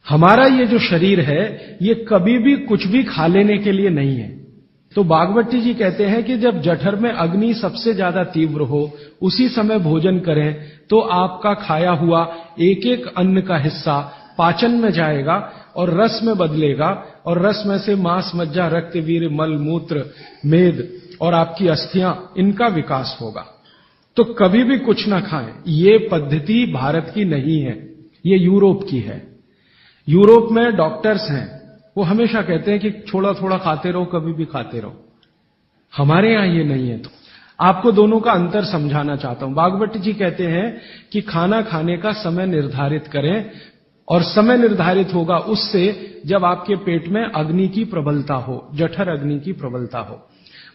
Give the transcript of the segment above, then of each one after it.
हमारा ये जो शरीर है ये कभी भी कुछ भी खा लेने के लिए नहीं है। तो बागवती जी कहते हैं कि जब जठर में अग्नि सबसे ज्यादा तीव्र हो उसी समय भोजन करें तो आपका खाया हुआ एक एक अन्न का हिस्सा पाचन में जाएगा और रस में बदलेगा और रस में से मांस, मज्जा, रक्त, वीर्य, मल, मूत्र, मेद और आपकी अस्थियां, इनका विकास होगा। तो कभी भी कुछ ना खाएं। ये पद्धति भारत की नहीं है, ये यूरोप की है। यूरोप में डॉक्टर्स हैं, वो हमेशा कहते हैं कि थोड़ा थोड़ा खाते रहो, कभी भी खाते रहो। हमारे यहां ये नहीं है। तो आपको दोनों का अंतर समझाना चाहता हूं। बागवती जी कहते हैं कि खाना खाने का समय निर्धारित करें और समय निर्धारित होगा उससे जब आपके पेट में अग्नि की प्रबलता हो, जठर अग्नि की प्रबलता हो।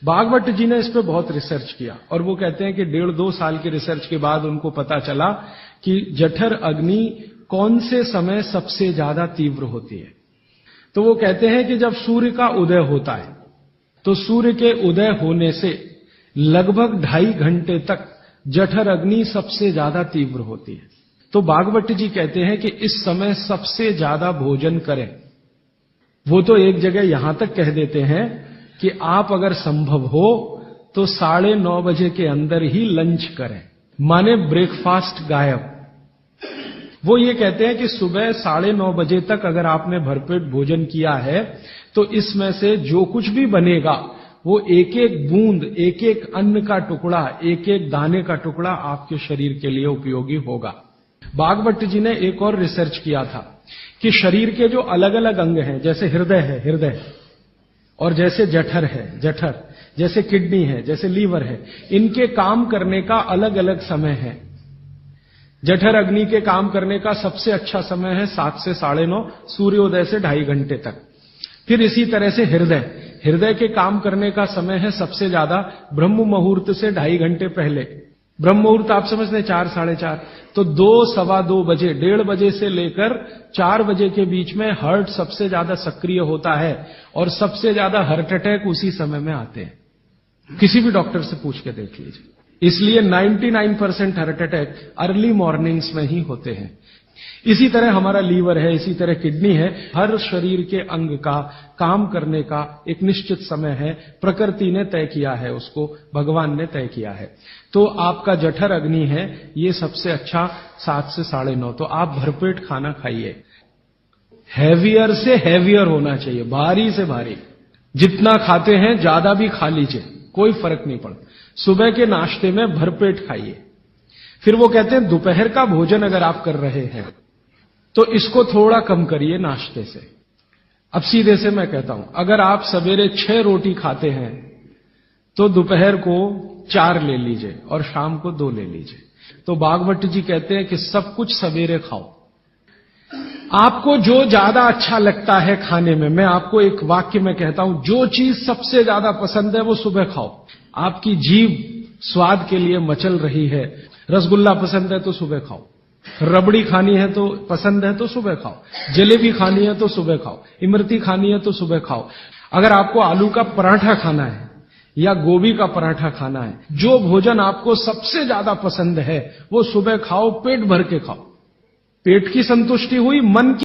बागवत जी ने इस पे बहुत रिसर्च किया और वो कहते हैं कि 1.5-2 साल की रिसर्च के बाद उनको पता चला कि जठर अग्नि कौन से समय सबसे ज्यादा तीव्र होती है। तो वो कहते हैं कि जब सूर्य का उदय होता है तो सूर्य के उदय होने से लगभग 2.5 घंटे तक जठर अग्नि सबसे ज्यादा तीव्र होती है। तो बागवती जी कहते हैं कि इस समय सबसे ज्यादा भोजन करें। वो तो एक जगह यहां तक कह देते हैं कि आप अगर संभव हो तो 9:30 बजे के अंदर ही लंच करें, माने ब्रेकफास्ट गायब। वो ये कहते हैं कि सुबह 9:30 बजे तक अगर आपने भरपेट भोजन किया है तो इसमें से जो कुछ भी बनेगा वो एक एक बूंद, एक एक अन्न का टुकड़ा, एक एक दाने का टुकड़ा आपके शरीर के लिए उपयोगी होगा। बागवती जी ने एक और रिसर्च किया था कि शरीर के जो अलग अलग अंग हैं, जैसे हृदय है, हृदय, और जैसे जठर है, जठर, जैसे किडनी है, जैसे लीवर है, इनके काम करने का अलग अलग समय है। जठर अग्नि के काम करने का सबसे अच्छा समय है 7 से 9:30, सूर्योदय से 2.5 घंटे तक। फिर इसी तरह से हृदय, हृदय के काम करने का समय है सबसे ज्यादा ब्रह्म मुहूर्त से 2.5 घंटे पहले। ब्रह्म मुहूर्त आप समझते हैं 4, 4:30, तो 2, 2:15 बजे, 1:30 बजे से लेकर 4 बजे के बीच में हार्ट सबसे ज्यादा सक्रिय होता है और सबसे ज्यादा हार्ट अटैक उसी समय में आते हैं। किसी भी डॉक्टर से पूछ के देख लीजिए। इसलिए 99% हार्ट अटैक अर्ली मॉर्निंग्स में ही होते हैं। इसी तरह हमारा लीवर है, इसी तरह किडनी है। हर शरीर के अंग का काम करने का एक निश्चित समय है, प्रकृति ने तय किया है, उसको भगवान ने तय किया है। तो आपका जठर अग्नि है, ये सबसे अच्छा 7 से 9:30। तो आप भरपेट खाना खाइए। हैवियर से हैवियर होना चाहिए, भारी से भारी। जितना खाते हैं ज्यादा भी खा लीजिए, कोई फर्क नहीं पड़ता। सुबह के नाश्ते में भरपेट खाइए। फिर वो कहते हैं दोपहर का भोजन अगर आप कर रहे हैं तो इसको थोड़ा कम करिए नाश्ते से। अब सीधे से मैं कहता हूं, अगर आप सवेरे 6 रोटी खाते हैं तो दोपहर को 4 ले लीजिए और शाम को 2 ले लीजिए। तो बागवती जी कहते हैं कि सब कुछ सवेरे खाओ। आपको जो ज्यादा अच्छा लगता है खाने में, मैं आपको एक वाक्य में कहता हूं, जो चीज सबसे ज्यादा पसंद है वो सुबह खाओ। आपकी जीभ स्वाद के लिए मचल रही है, रसगुल्ला पसंद है तो सुबह खाओ, रबड़ी खानी है तो पसंद है तो सुबह खाओ, जलेबी खानी है तो सुबह खाओ, इमरती खानी है तो सुबह खाओ। अगर आपको आलू का पराठा खाना है या गोभी का पराठा खाना है, जो भोजन आपको सबसे ज्यादा पसंद है वो सुबह खाओ, पेट भर के खाओ। पेट की संतुष्टि हुई, मन की